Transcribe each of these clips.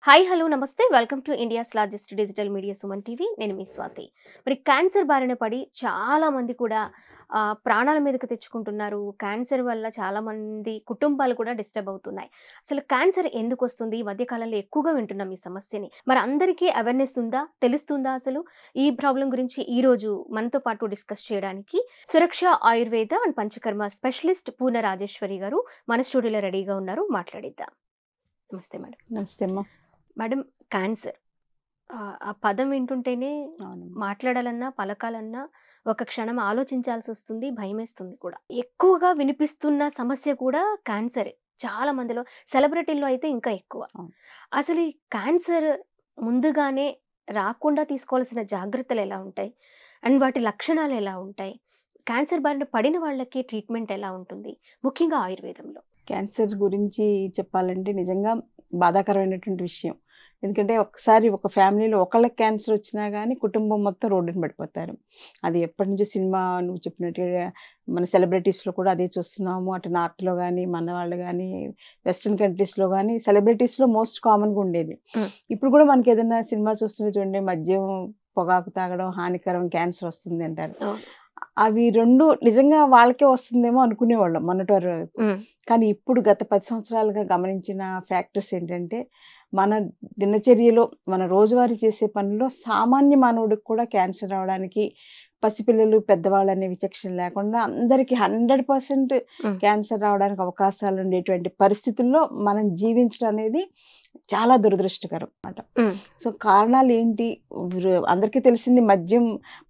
Hi hello నమస్తే welcome to India's largest digital media Suman TV. నేను మీ స్వాతి. మరి క్యాన్సర్ బారిన పడి చాలా మంది కూడా ప్రాణాల మీదకి తెచ్చుకుంటున్నారు. క్యాన్సర్ వల్ల చాలా మంది కుటుంబాలు కూడా డిస్టర్బ్ అవుతున్నాయి. అసలు క్యాన్సర్ ఎందుకు వస్తుంది? ఈ మధ్య కాలంలో ఎక్కువగా వింటున్నాం ఈ సమస్యని. మరి అందరికీ అవేర్నెస్ ఉందా? తెలుస్తుందా? అసలు ఈ ప్రాబ్లం గురించి ఈ రోజు మనతో పాటు డిస్కస్ చేయడానికి సురక్ష ఆయుర్వేద అండ్ పంచకర్మ స్పెషలిస్ట్ పూర్ణ రాజేశ్వరి గారు మన స్టూడియోలో రెడీగా ఉన్నారు. మాట్లాడిద్దాం. నమస్తే మేడం. నమస్తే అమ్మ. మేడం, క్యాన్సర్ ఆ పదం వింటుంటేనే అవునమ్మా. మాట్లాడాలన్నా పలకాలన్నా ఒక క్షణం ఆలోచించాల్సి వస్తుంది, భయమేస్తుంది కూడా. ఎక్కువగా వినిపిస్తున్న సమస్య కూడా క్యాన్సరే. చాలా మందిలో, సెలబ్రిటీల్లో అయితే ఇంకా ఎక్కువ. అవును. అసలు ఈ క్యాన్సర్ ముందుగానే రాకుండా తీసుకోవాల్సిన జాగ్రత్తలు ఎలా ఉంటాయి అండ్ వాటి లక్షణాలు ఎలా ఉంటాయి? క్యాన్సర్ బారిన పడిన వాళ్ళకి ట్రీట్మెంట్ ఎలా ఉంటుంది, ముఖ్యంగా ఆయుర్వేదంలో? క్యాన్సర్ గురించి చెప్పాలంటే నిజంగా బాధాకరమైనటువంటి విషయం. ఎందుకంటే ఒకసారి ఒక ఫ్యామిలీలో ఒకళ్ళకి క్యాన్సర్ వచ్చినా కానీ కుటుంబం మొత్తం రోడ్డున పడిపోతారు. అది ఎప్పటి నుంచో సినిమా నువ్వు చెప్పినట్టుగా మన సెలబ్రిటీస్లో కూడా అదే చూస్తున్నాము. అటు నార్త్లో కానీ మన వాళ్ళు కానీ వెస్ట్రన్ కంట్రీస్లో కానీ సెలబ్రిటీస్లో మోస్ట్ కామన్గా ఉండేది. ఇప్పుడు కూడా మనకి ఏదైనా సినిమా చూస్తుంటే చూడండి, మద్యం పొగాకు తాగడం హానికరం, క్యాన్సర్ వస్తుంది అంటారు. అవి రెండు నిజంగా వాళ్ళకే వస్తుందేమో అనుకునేవాళ్ళం మొన్నటి వరకు. కానీ ఇప్పుడు గత 10 సంవత్సరాలుగా గమనించిన ఫ్యాక్టర్స్ ఏంటంటే, మన దినచర్యలో మన రోజువారీ చేసే పనుల్లో సామాన్య మానవుడికి కూడా క్యాన్సర్ రావడానికి, పసిపిల్లలు పెద్దవాళ్ళు అనే విచక్షణ లేకుండా అందరికీ 100% క్యాన్సర్ రావడానికి అవకాశాలు ఉండేటువంటి పరిస్థితుల్లో మనం జీవించడం అనేది చాలా దురదృష్టకరం అన్నమాట. సో కారణాలు ఏంటి? అందరికీ తెలిసింది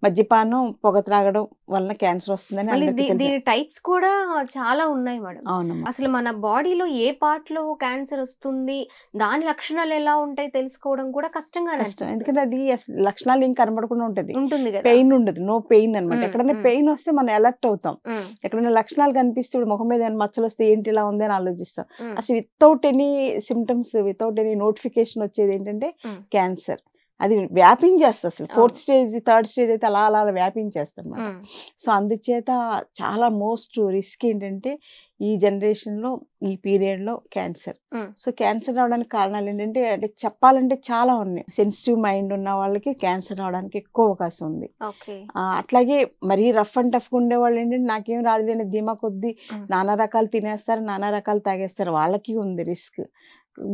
మద్యపానం, పొగ త్రాగడం వలన క్యాన్సర్ వస్తుందని అందరికీ తెలుసు. దీని టైప్స్ కూడా చాలా ఉన్నాయి మేడం. అవునమ్మా. అసలు మన బాడీలో ఏ పార్ట్ లో క్యాన్సర్ వస్తుంది, దాని లక్షణాలు ఎలా ఉంటాయి తెలుసుకోవడం కూడా కష్టంగా కష్టం. ఎందుకంటే అది అసలు లక్షణాలు ఏం కనబడకుండా ఉంటుంది కదా. పెయిన్ ఉండదు, నో పెయిన్ అనమాట. ఎక్కడైనా పెయిన్ వస్తే మనం అలర్ట్ అవుతాం. ఎక్కడైనా లక్షణాలు కనిపిస్తే ఇప్పుడు ముఖం మీద ఏమైనా మచ్చలు వస్తే ఏంటి ఇలా ఉంది అని ఆలోచిస్తాం. అసలు without any symptoms, without any notification వచ్చేది ఏంటంటే క్యాన్సర్. అది వ్యాపించేస్తుంది. అసలు 4th స్టేజ్ 3rd స్టేజ్ అయితే అలా అలా వ్యాపించేస్తుంది అనమాట. సో అందుచేత చాలా మోస్ట్ రిస్క్ ఏంటంటే ఈ జనరేషన్లో, ఈ పీరియడ్లో క్యాన్సర్. సో క్యాన్సర్ రావడానికి కారణాలు ఏంటంటే, అంటే చెప్పాలంటే చాలా ఉన్నాయి. సెన్సిటివ్ మైండ్ ఉన్న వాళ్ళకి క్యాన్సర్ రావడానికి ఎక్కువ అవకాశం ఉంది. అట్లాగే మరీ రఫ్ అండ్ టఫ్గా ఉండేవాళ్ళు ఏంటంటే నాకేం రాదులేని ధీమా కొద్దీ నానా రకాలు తినేస్తారు, నానా రకాలు తాగేస్తారు, వాళ్ళకి ఉంది రిస్క్.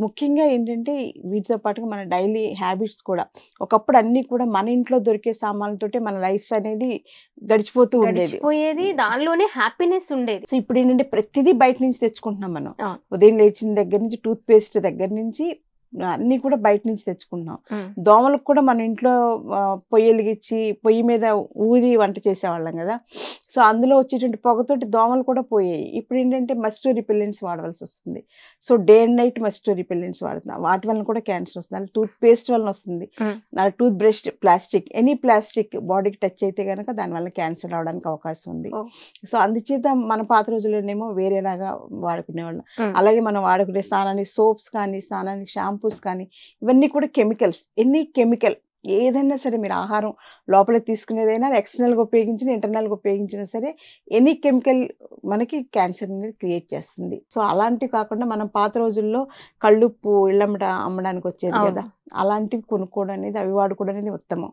ముఖ్యంగా ఏంటంటే వీటితో పాటుగా మన డైలీ హ్యాబిట్స్ కూడా, ఒకప్పుడు అన్నీ కూడా మన ఇంట్లో దొరికే సామాన్లతోటే మన లైఫ్ అనేది గడిచిపోతూ ఉండేది, దానిలోనే హ్యాపీనెస్ ఉండేది. సో ఇప్పుడు ఏంటంటే ప్రతిదీ బయట నుంచి తెచ్చుకుంటున్నాం మనం. ఉదయం లేచిన దగ్గర నుంచి టూత్ పేస్ట్ దగ్గర నుంచి అన్నీ కూడా బయట నుంచి తెచ్చుకుంటున్నాం. దోమలకు కూడా మన ఇంట్లో పొయ్యి వెలిగించి పొయ్యి మీద ఊది వంట చేసేవాళ్ళం కదా. సో అందులో వచ్చేటువంటి పొగతోటి దోమలు కూడా పోయాయి. ఇప్పుడు ఏంటంటే మస్కిటో రిపెల్లెంట్స్ వాడవలసి వస్తుంది. So day and night mosquito repellents వాడుతున్నాం. వాటి వల్ల కూడా క్యాన్సర్ వస్తుంది. అలా టూత్ పేస్ట్ వలన వస్తుంది, tooth brush plastic, any plastic బాడీకి టచ్ అయితే కనుక దానివల్ల క్యాన్సర్ రావడానికి అవకాశం ఉంది. సో అందుచేత మన పాత రోజుల్లోనేమో వేరేలాగా వాడుకునేవాళ్ళం. అలాగే మనం వాడుకునే స్నానానికి సోప్స్ కానీ, స్నానానికి షాంపూస్ కానీ, ఇవన్నీ కూడా కెమికల్స్. ఎన్ని కెమికల్ ఏదైనా సరే, మీరు ఆహారం లోపల తీసుకునేదైనా ఎక్స్టర్నల్గా ఉపయోగించిన, ఇంటర్నల్గా ఉపయోగించినా సరే ఎనీ కెమికల్ మనకి క్యాన్సర్ అనేది క్రియేట్ చేస్తుంది. సో అలాంటివి కాకుండా మనం పాత రోజుల్లో కళ్ళుప్పు ఇళ్ళమ్మట అమ్మడానికి వచ్చేది కదా, అలాంటివి కొనుక్కోవడం అనేది, అవి వాడుకోవడం అనేది ఉత్తమం.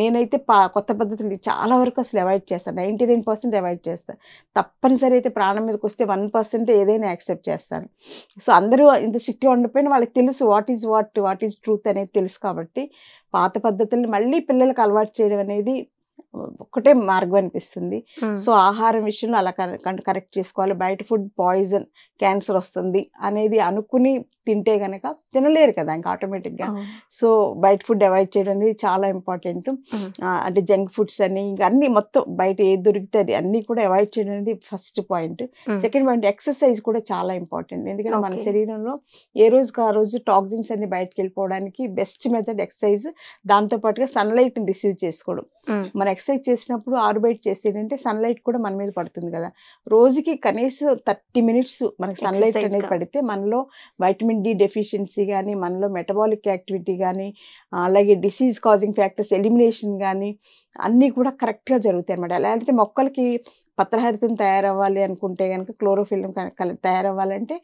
నేనైతే కొత్త పద్ధతులు చాలా వరకు అసలు అవాయిడ్ చేస్తాను. 99% అవాయిడ్ చేస్తాను. తప్పనిసరి అయితే ప్రాణం మీదకి వస్తే 1% ఏదైనా యాక్సెప్ట్ చేస్తాను. సో అందరూ ఇంత స్ట్రిక్ట్గా ఉండిపోయినా వాళ్ళకి తెలుసు వాట్ ఈజ్ ట్రూత్ అనేది తెలుసు. కాబట్టి పాత పద్ధతుల్ని మళ్ళీ పిల్లలకు అలవాటు చేయడం అనేది ఒకటే మార్గం అనిపిస్తుంది. సో ఆహారం విషయంలో అలా కరెక్ట్ చేసుకోవాలి. బయట ఫుడ్ పాయిజన్, క్యాన్సర్ వస్తుంది అనేది అనుకుని తింటే గనక తినలేరు కదా ఇంకా ఆటోమేటిక్గా. సో బయట ఫుడ్ అవాయిడ్ చేయడం అనేది చాలా ఇంపార్టెంట్. అంటే జంక్ ఫుడ్స్ అని ఇంకా అన్ని మొత్తం బయట ఏది దొరికితే అది అన్నీ కూడా అవాయిడ్ చేయడం అనేది first point. Second point exercise కూడా చాలా ఇంపార్టెంట్. ఎందుకంటే మన శరీరంలో ఏ రోజుకి ఆ రోజు టాక్సిన్స్ అన్ని బయటకు వెళ్ళిపోవడానికి బెస్ట్ మెథడ్ ఎక్సర్సైజ్. దాంతోపాటుగా సన్లైట్ని రిసీవ్ చేసుకోవడం. మన ఎక్సర్సైజ్ చేసినప్పుడు ఆరుబయట చేస్తే ఏంటంటే సన్లైట్ కూడా మన మీద పడుతుంది కదా. రోజుకి కనీసం 30 minutes మనకి సన్లైట్ అనేది పడితే మనలో వైటమిన్ డి డెఫిషియన్సీ కానీ, మనలో మెటబాలిక్ యాక్టివిటీ కానీ, అలాగే డిసీజ్ కాజింగ్ ఫ్యాక్టర్స్ ఎలిమినేషన్ కానీ అన్నీ కూడా కరెక్ట్గా జరుగుతాయి అన్నమాట. ఎలా అంటే మొక్కలకి పత్రహరితం తయారవ్వాలి అనుకుంటే కనుక క్లోరోఫిల్ తయారవ్వాలంటే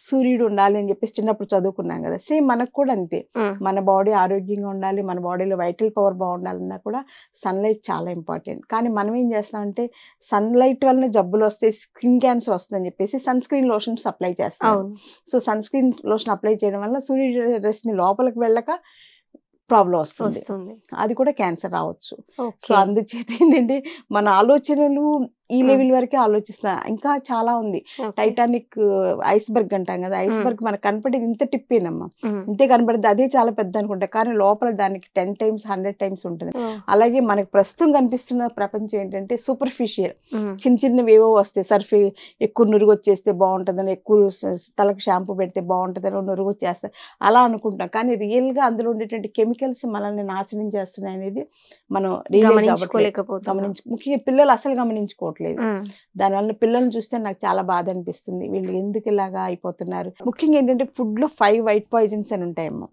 సూర్యుడు ఉండాలి అని చెప్పేసి చిన్నప్పుడు చదువుకున్నాం కదా. సేమ్ మనకు కూడా అంతే, మన బాడీ ఆరోగ్యంగా ఉండాలి, మన బాడీలో వైటల్ పవర్ బాగుండాలన్నా కూడా సన్లైట్ చాలా ఇంపార్టెంట్. కానీ మనం ఏం చేస్తామంటే సన్లైట్ వల్ల జబ్బులు వస్తాయి, స్కిన్ క్యాన్సర్ వస్తుందని చెప్పేసి సన్ స్క్రీన్ లోషన్స్ అప్లై చేస్తాం. So sunscreen lotion apply చేయడం వల్ల సూర్య రశ్మి లోపలికి వెళ్ళక ప్రాబ్లం వస్తుంది, అది కూడా క్యాన్సర్ రావచ్చు. సో అందుచేత ఏంటంటే మన ఆలోచనలు ఈ లెవెల్ వరకే ఆలోచిస్తా. ఇంకా చాలా ఉంది. టైటానిక్ ఐస్బర్గ్ అంటాం కదా, ఐస్బర్గ్ మనకు కనపడేది ఇంత టిప్పేనమ్మా, ఇంతే కనపడేది, అదే చాలా పెద్ద అనుకుంటా, కానీ లోపల దానికి 10 times 100 times ఉంటుంది. అలాగే మనకు ప్రస్తుతం కనిపిస్తున్న ప్రపంచం ఏంటంటే సూపర్ఫిషియల్, చిన్న చిన్నవి ఏవో వస్తాయి. సర్ఫ్ ఎక్కువ నురుగు వచ్చేస్తే బాగుంటుందని, ఎక్కువ తలకు షాంపూ పెడితే బాగుంటుందని నురుగు వచ్చేస్తాయి అలా అనుకుంటాం. కానీ రియల్ గా అందులో ఉండేటువంటి కెమికల్స్ మనల్ని నాశనం చేస్తున్నాయి అనేది మనం రియలైజ్ అవ్వట్లేదు. ముఖ్యంగా పిల్లలు అసలు గమనించుకోవట్లేదు. దానివల్ల పిల్లల్ని చూస్తే నాకు చాలా బాధ అనిపిస్తుంది, వీళ్ళు ఎందుకు ఇలాగా అయిపోతున్నారు. ముఖ్యంగా ఏంటంటే ఫుడ్ లో 5 వైట్ పాయిజన్స్ అని ఉంటాయేమో.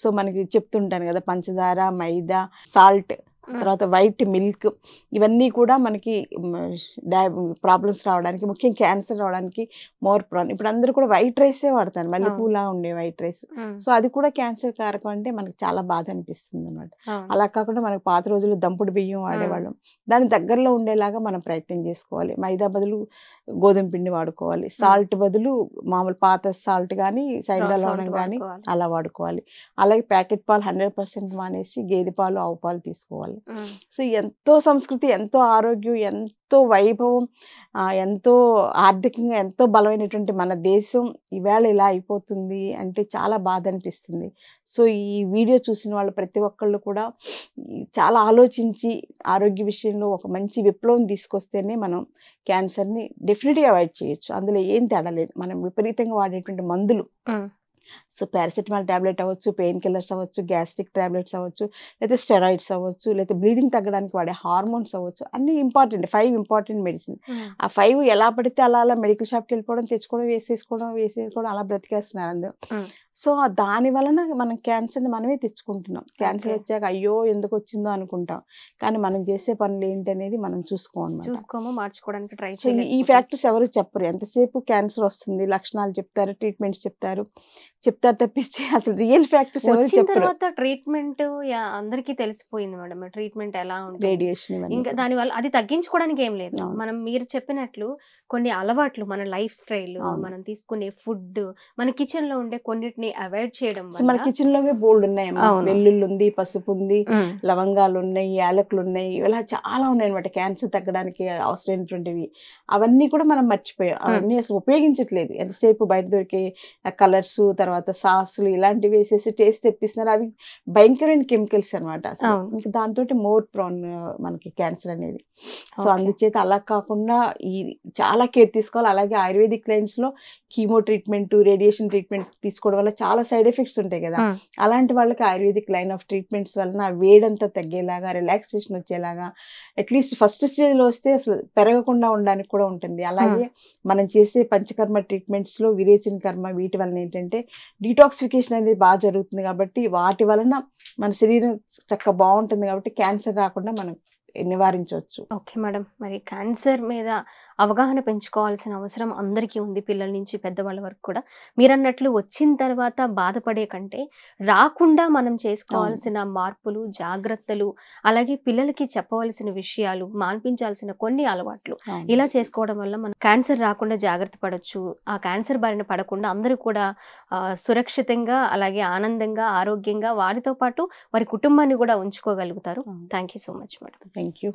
సో మనకి చెప్తుంటాను కదా, పంచదార, మైదా, సాల్ట్, తర్వాత వైట్ మిల్క్, ఇవన్నీ కూడా మనకి ప్రాబ్లమ్స్ రావడానికి, ముఖ్యంగా క్యాన్సర్ రావడానికి మోర్ ప్రాన్. ఇప్పుడు అందరూ కూడా వైట్ రైసే వాడతారు, మల్లెపూలా ఉండే వైట్ రైస్. సో అది కూడా క్యాన్సర్ కారకం అంటే మనకి చాలా బాధ అనిపిస్తుంది అనమాట. అలా కాకుండా మనకు పాత రోజుల్లో దంపుడు బియ్యం వాడేవాళ్ళం, దాని దగ్గరలో ఉండేలాగా మనం ప్రయత్నం చేసుకోవాలి. మైదా బదులు గోధుమ పిండి వాడుకోవాలి, సాల్ట్ బదులు మామూలు పాత సాల్ట్ కానీ సైంధవ లవణం కానీ అలా వాడుకోవాలి. అలాగే ప్యాకెట్ పాలు 100% మానేసి గేదె పాలు, ఆవు పాలు తీసుకోవాలి. సో ఎంతో సంస్కృతి, ఎంతో ఆరోగ్యం, ఎంతో వైభవం, ఎంతో ఆర్థికంగా ఎంతో బలమైనటువంటి మన దేశం ఈవేళ ఇలా అయిపోతుంది అంటే చాలా బాధ అనిపిస్తుంది. సో ఈ వీడియో చూసిన వాళ్ళు ప్రతి ఒక్కళ్ళు కూడా చాలా ఆలోచించి ఆరోగ్య విషయంలో ఒక మంచి విప్లవం తీసుకొస్తేనే మనం క్యాన్సర్ని డెఫినెట్గా అవాయిడ్ చేయొచ్చు. అందులో ఏం తేడా లేదు. మనం విపరీతంగా వాడేటువంటి మందులు, సో పారాసిటమాల్ ట్యాబ్లెట్ అవ్వచ్చు, పెయిన్ కిల్లర్స్ అవ్వచ్చు, గ్యాస్ట్రిక్ ట్యాబ్లెట్స్ అవ్వచ్చు, లేకపోతే స్టెరాయిడ్స్ అవ్వచ్చు, లేకపోతే బ్లీడింగ్ తగ్గడానికి వాడే హార్మోన్స్ అవ్వచ్చు, అన్నీ ఇంపార్టెంట్. 5 important medicine. ఆ 5 ఎలా పడితే అలా మెడికల్ షాప్కి వెళ్ళిపోవడం, తెచ్చుకోవడం, వేసేసుకోవడం అలా బ్రతికేస్తున్నారు అందరూ. సో దాని వలన మనం క్యాన్సర్ని మనమే తెచ్చుకుంటున్నాం. క్యాన్సర్ వచ్చాక అయ్యో ఎందుకు వచ్చిందో అనుకుంటాం, కానీ మనం చేసే పనులు ఏంటి అనేది మనం చూసుకోము, మార్చుకోవడానికి ట్రై సో ఈ ఫ్యాక్టర్స్ ఎవరు చెప్పరు. ఎంతసేపు క్యాన్సర్ వస్తుంది లక్షణాలు చెప్తారు, ట్రీట్మెంట్స్ చెప్తారు తప్పించి అసలు రియల్ ఫ్యాక్టర్స్ ఎవరు చెప్పరు. ట్రీట్మెంట్ అందరికీ తెలిసిపోయింది మేడం, ట్రీట్మెంట్ ఎలా ఉంటుంది, రేడియేషన్, ఇంకా దానివల్ల అది తగ్గించుకోవడానికి ఏం లేదు. మనం మీరు చెప్పినట్లు కొన్ని అలవాట్లు, మన లైఫ్ స్టైల్, మనం తీసుకునే ఫుడ్, మన కిచెన్ లో ఉండే కొన్నిటిని అవాయిడ్ చేయడం. మన కిచెన్ లోనే బోల్డ్ ఉన్నాయి, వెల్లుల్లి ఉంది, పసుపు ఉంది, లవంగాలు ఉన్నాయి, యాలకులు ఉన్నాయి, ఇలా చాలా ఉన్నాయి అనమాట క్యాన్సర్ తగ్గడానికి అవసరమైనటువంటివి. అవన్నీ కూడా మనం మర్చిపోయాం, అవన్నీ అసలు ఉపయోగించట్లేదు. ఎంతసేపు బయట దొరికే కలర్స్, తర్వాత సాసులు ఇలాంటివి వేసేసి టేస్ట్ తెప్పిస్తున్నారు. అవి భయంకరమైన కెమికల్స్ అనమాట. ఇంకా దాంతో మోర్ ప్రాన్ మనకి క్యాన్సర్ అనేది. సో అందుచేత అలా కాకుండా ఈ చాలా కేర్ తీసుకోవాలి. అలాగే ఆయుర్వేదిక్ లైన్స్ లో కీమో ట్రీట్మెంట్, రేడియేషన్ ట్రీట్మెంట్ తీసుకోవడం వల్ల చాలా సైడ్ ఎఫెక్ట్స్ ఉంటాయి కదా. అలాంటి వాళ్ళకి ఆయుర్వేదిక్ లైన్ ఆఫ్ ట్రీట్మెంట్స్ వలన వేడంతా తగ్గేలాగా, రిలాక్సేషన్ వచ్చేలాగా, అట్లీస్ట్ ఫస్ట్ స్టేజ్ లో వస్తే అసలు పెరగకుండా ఉండడానికి కూడా ఉంటుంది. అలాగే మనం చేసే పంచకర్మ ట్రీట్మెంట్స్ లో విరేచన కర్మ, వీటి వలన ఏంటంటే డీటాక్సిఫికేషన్ అనేది బాగా జరుగుతుంది. కాబట్టి వాటి వలన మన శరీరం చక్కగా బాగుంటుంది. కాబట్టి క్యాన్సర్ రాకుండా మనం నివారించవచ్చు. ఓకే మేడం, మరి క్యాన్సర్ మీద అవగాహన పెంచుకోవాల్సిన అవసరం అందరికీ ఉంది, పిల్లల నుంచి పెద్దవాళ్ళ వరకు కూడా. మీరు అన్నట్లు వచ్చిన తర్వాత బాధపడే కంటే రాకుండా మనం చేసుకోవాల్సిన మార్పులు, జాగ్రత్తలు, అలాగే పిల్లలకి చెప్పవలసిన విషయాలు, మాన్పించాల్సిన కొన్ని అలవాట్లు ఇలా చేసుకోవడం వల్ల మనం క్యాన్సర్ రాకుండా జాగ్రత్త పడవచ్చు. ఆ క్యాన్సర్ బారిన పడకుండా అందరూ కూడా సురక్షితంగా, అలాగే ఆనందంగా, ఆరోగ్యంగా వారితో పాటు వారి కుటుంబాన్ని కూడా ఉంచుకోగలుగుతారు. Thank you so much madam. Thank you.